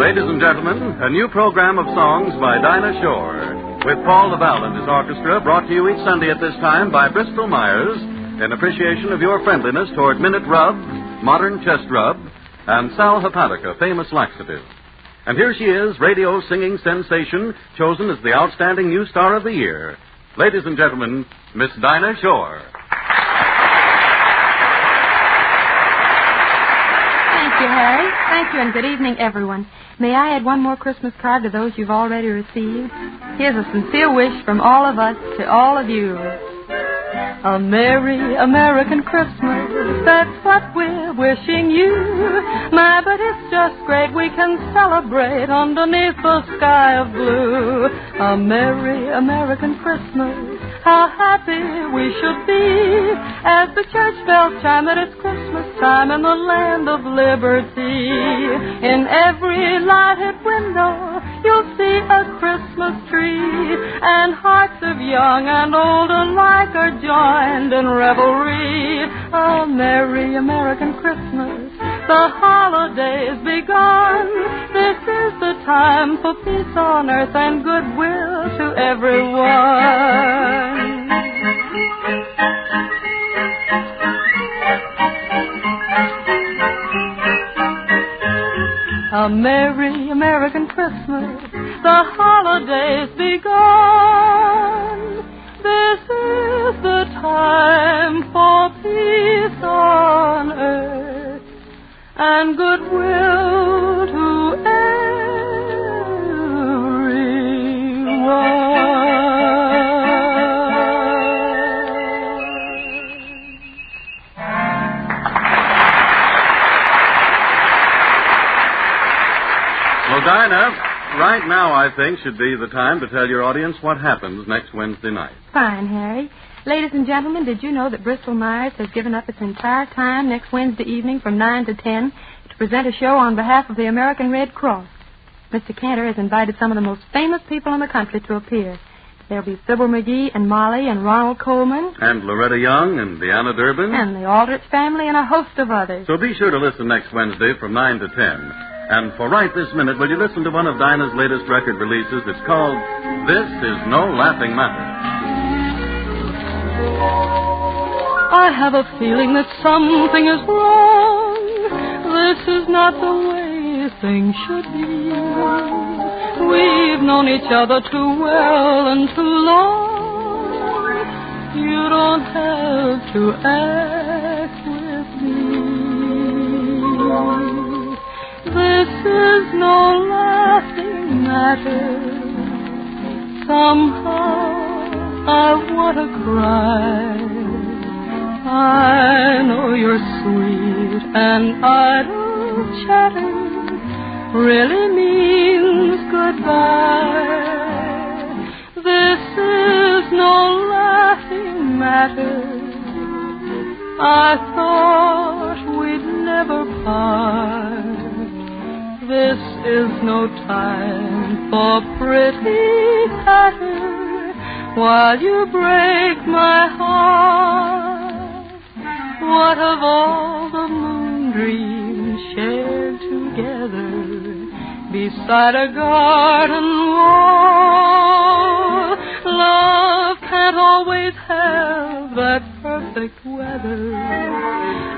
Ladies and gentlemen, a new program of songs by Dinah Shore, with Paul Lovin and his orchestra, brought to you each Sunday at this time by Bristol Myers, in appreciation of your friendliness toward Minute Rub, Modern Chest Rub, and Sal Hepatica, famous laxative. And here she is, radio singing sensation, chosen as the outstanding new star of the year. Ladies and gentlemen, Miss Dinah Shore. Thank you, Harry. Thank you, and good evening, everyone. May I add one more Christmas card to those you've already received? Here's a sincere wish from all of us to all of you. A Merry American Christmas, that's what we're wishing you. My, but it's just great we can celebrate underneath the sky of blue. A Merry American Christmas, how happy we should be as the church bells chime that it's Christmas time in the land of liberty. In every lighted window you'll see a Christmas tree, and hearts of young and old alike are joined in revelry. A Merry American Christmas, the holidays begun. This is the time for peace on earth and goodwill to everyone. A Merry American Christmas, the holidays begun. This is the time for peace on earth and goodwill to everyone. Well, Dinah, right now I think should be the time to tell your audience what happens next Wednesday night. Fine, Harry. Ladies and gentlemen, did you know that Bristol Myers has given up its entire time next Wednesday evening from 9 to 10 to present a show on behalf of the American Red Cross? Mr. Cant has invited some of the most famous people in the country to appear. There'll be Sybil McGee and Molly and Ronald Coleman. And Loretta Young and Deanna Durbin. And the Aldrich family and a host of others. So be sure to listen next Wednesday from 9 to 10. And for right this minute, will you listen to one of Dinah's latest record releases? It's called This Is No Laughing Matter. I have a feeling that something is wrong. This is not the way things should be. We've known each other too well and too long. You don't have to act with me. This is no laughing matter. Somehow I want to cry. I know you're sweet and idle chatter really means goodbye. This is no laughing matter. I thought we'd never part. This is no time for pretty patter while you break my heart. What of all the moon dreams shared together beside a garden wall? Love can't always have that perfect weather.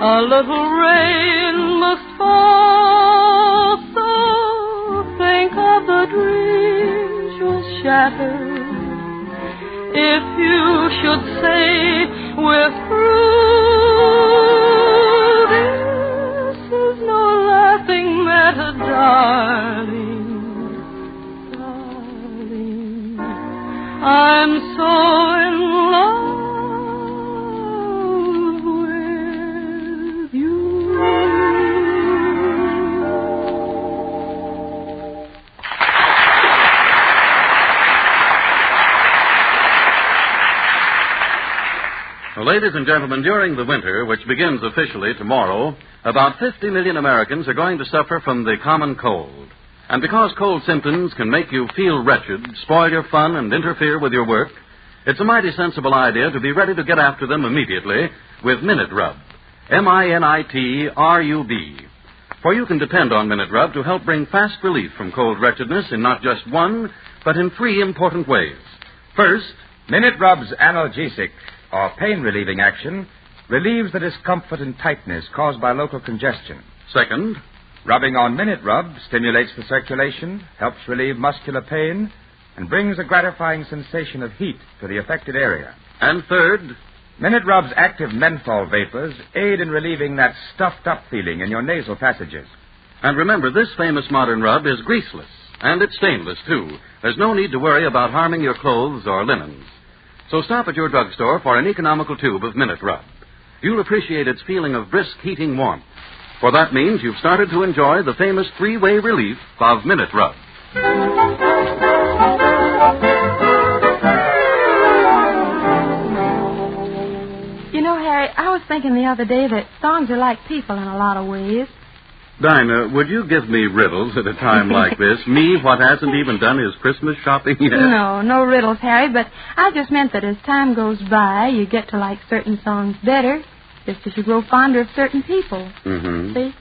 A little rain must fall. So think of the dreams you'll shatter if you should say we're through. This is no laughing matter, darling, darling. I'm so in love with you. Well, ladies and gentlemen, during the winter, which begins officially tomorrow, about 50 million Americans are going to suffer from the common cold. And because cold symptoms can make you feel wretched, spoil your fun, and interfere with your work, it's a mighty sensible idea to be ready to get after them immediately with Minute Rub. MINITRUB. For you can depend on Minute Rub to help bring fast relief from cold wretchedness in not just one, but in three important ways. First, Minute Rub's analgesic, or pain-relieving action, relieves the discomfort and tightness caused by local congestion. second, Rubbing on Minute Rub stimulates the circulation, helps relieve muscular pain, and brings a gratifying sensation of heat to the affected area. and third, Minute Rub's active menthol vapors aid in relieving that stuffed-up feeling in your nasal passages. and remember, this famous modern rub is greaseless, and it's stainless, too. There's no need to worry about harming your clothes or linens. So stop at your drugstore for an economical tube of Minute Rub. You'll appreciate its feeling of brisk, heating warmth, for that means you've started to enjoy the famous three-way relief of Minute Rub. You know, Harry, I was thinking the other day that songs are like people in a lot of ways. Dinah, would you give me riddles at a time like this? Me, what hasn't even done his Christmas shopping yet? No riddles, Harry, but I just meant that as time goes by, you get to like certain songs better, just as you grow fonder of certain people. Mm-hmm. See?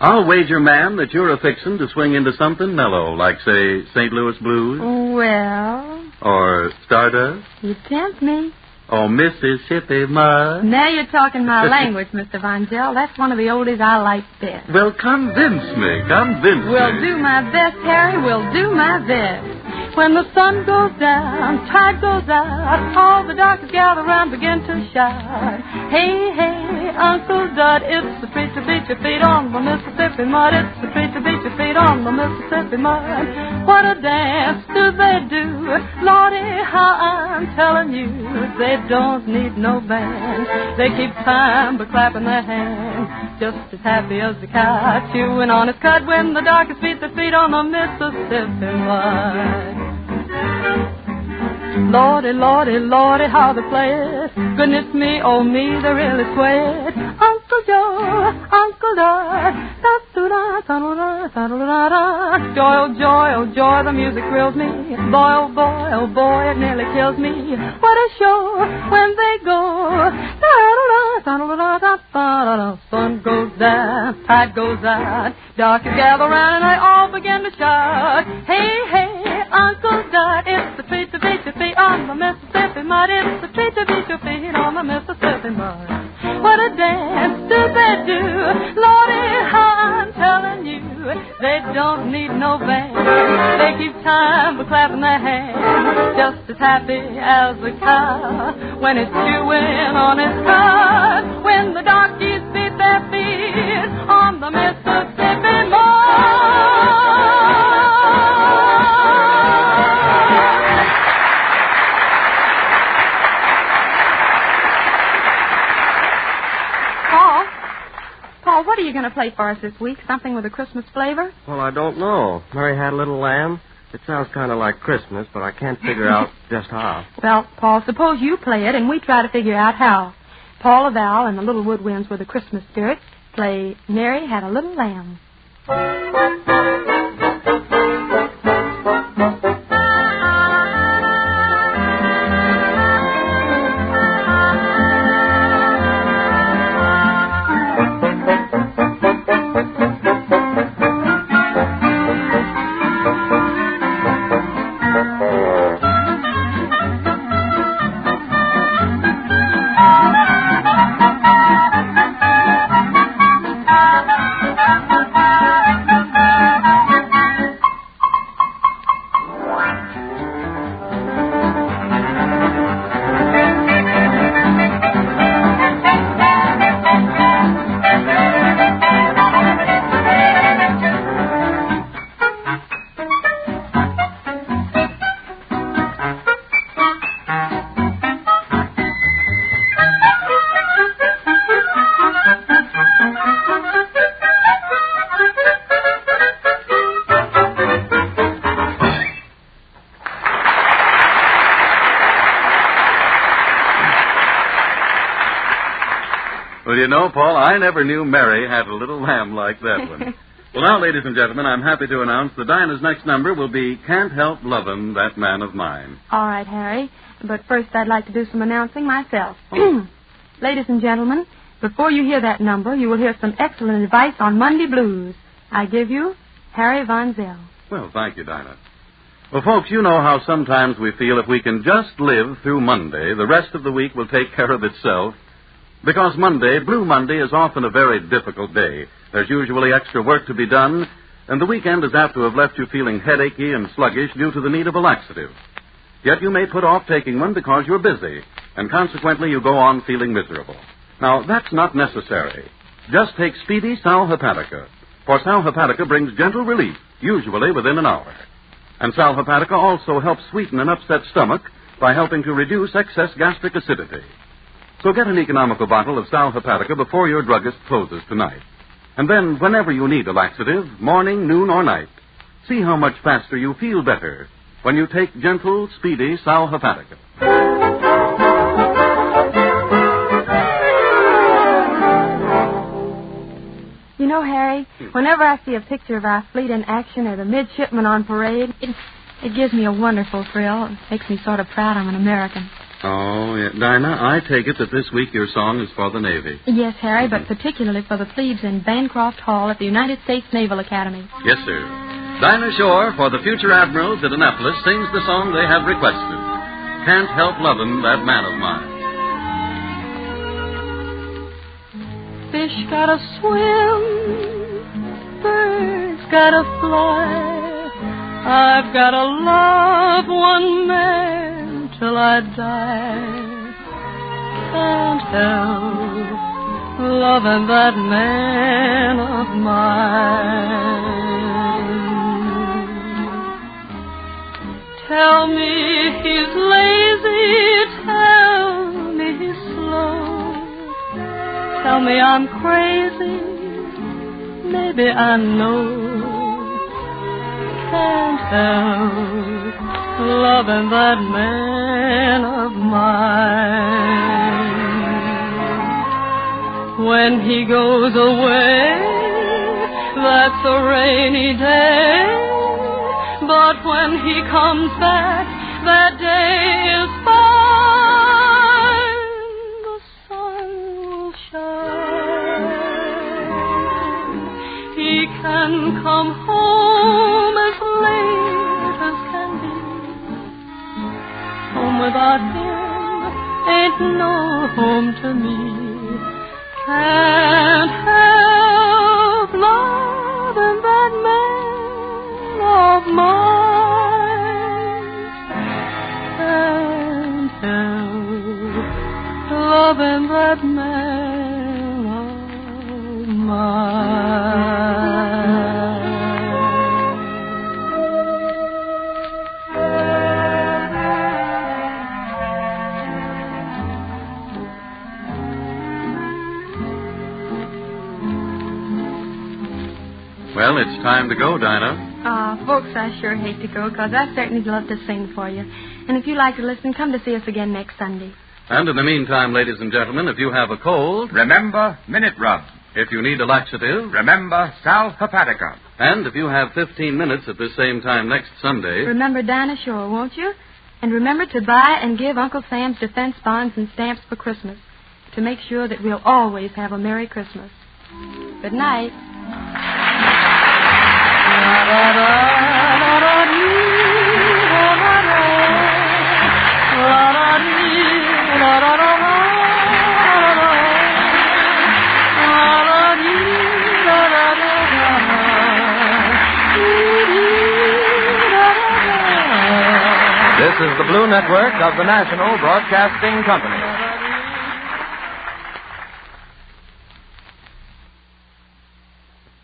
I'll wager, ma'am, that you're a-fixin' to swing into something mellow, like, say, St. Louis Blues, Well, or Stardust, you tempt me. or Mississippi Mud. Now you're talking my language, Mr. Von Gell. That's one of the oldies I like best. Well, convince me. We'll do my best, Harry. We'll do my best. When the sun goes down, tide goes out, all the doctors gather round, begin to shout. Hey, hey, Uncle Dud, it's the preacher beat your feet on the Mississippi mud. It's the preacher beat your feet on the Mississippi mud. What a dance do they do? Lordy, how I'm telling you, they don't need no band. They keep time by clapping their hands, just as happy as the cow chewing on his cud when the doctors beat their feet on the Mississippi mud. Lordy, Lordy, Lordy, how they play it. Goodness me, oh me, they really sway it. Uncle Joe, Uncle Dud, da-da-da, da-da-da, joy, oh joy, oh joy, the music thrills me. Boy, oh boy, it nearly kills me. What a show when they go. Da-da-da, da-da-da, da-da-da. Sun goes down, tide goes out, doctors gather round and they all begin to shout. Hey, hey, Uncle Dud, it's the treat to beat your feet on the Mississippi mud. It's the treat to beat your feet on the Mississippi mud. What a dance do they do? Lordy, how I'm telling you, they don't need no band. They keep time by clapping their hands, just as happy as a cow when it's chewing on its cud. When the donkeys beat their feet on the Mississippi mud. Paul, what are you going to play for us this week? Something with a Christmas flavor? Well, I don't know. Mary Had a Little Lamb. It sounds kind of like Christmas, but I can't figure out just how. Well, Paul, suppose you play it and we try to figure out how. Paul Laval and the Little Woodwinds with a Christmas spirit play Mary Had a Little Lamb. Well, you know, Paul, I never knew Mary had a little lamb like that one. Well, now, ladies and gentlemen, I'm happy to announce that Dinah's next number will be Can't Help Lovin', That Man of Mine. All right, Harry. But first I'd like to do some announcing myself. Ladies and gentlemen, Before you hear that number, you will hear some excellent advice on Monday blues. I give you Harry Von Zell. Well, thank you, Dinah. Well, folks, you know how sometimes we feel if we can just live through Monday, the rest of the week will take care of itself. Because Monday, Blue Monday, is often a very difficult day. There's usually extra work to be done, and the weekend is apt to have left you feeling headachy and sluggish due to the need of a laxative. Yet you may put off taking one because you're busy, and consequently you go on feeling miserable. Now, that's not necessary. Just take Speedy Sal Hepatica, for Sal Hepatica brings gentle relief, usually within an hour. And Sal Hepatica also helps sweeten an upset stomach by helping to reduce excess gastric acidity. So get an economical bottle of Sal Hepatica before your druggist closes tonight. And then, whenever you need a laxative, morning, noon, or night, see how much faster you feel better when you take gentle, Speedy Sal Hepatica. You know, Harry, whenever I see a picture of our fleet in action or the midshipmen on parade, it gives me a wonderful thrill. It makes me sort of proud I'm an American. Oh, yeah. Dinah, I take it that this week your song is for the Navy. Yes, Harry, but particularly for the plebes in Bancroft Hall at the United States Naval Academy. Yes, sir. Dinah Shore, for the future admirals at Annapolis, sings the song they have requested. Can't Help Lovin' That Man of Mine. Fish gotta swim, birds gotta fly. I've gotta love one man till I die. Can't help loving that man of mine. Tell me he's lazy, tell me he's slow. Tell me I'm crazy, maybe I know. Can't help loving that man of mine. When he goes away, that's a rainy day. But when he comes back, that day is fine. The sun will shine. He can come home as late as can be. Home without him ain't no home to me. Can't help loving that man of mine. Can't help loving that man of mine. Well, it's time to go, Dinah. Folks, I sure hate to go, because I certainly love to sing for you. And if you'd like to listen, come to see us again next Sunday. And in the meantime, ladies and gentlemen, if you have a cold, Remember Minute Rub. if you need a laxative, Remember Sal Hepatica. and if you have 15 minutes at this same time next Sunday, Remember Dinah Shore, won't you? And remember to buy and give Uncle Sam's defense bonds and stamps for Christmas, to make sure that we'll always have a Merry Christmas. Good night. This is the Blue Network of the National Broadcasting Company.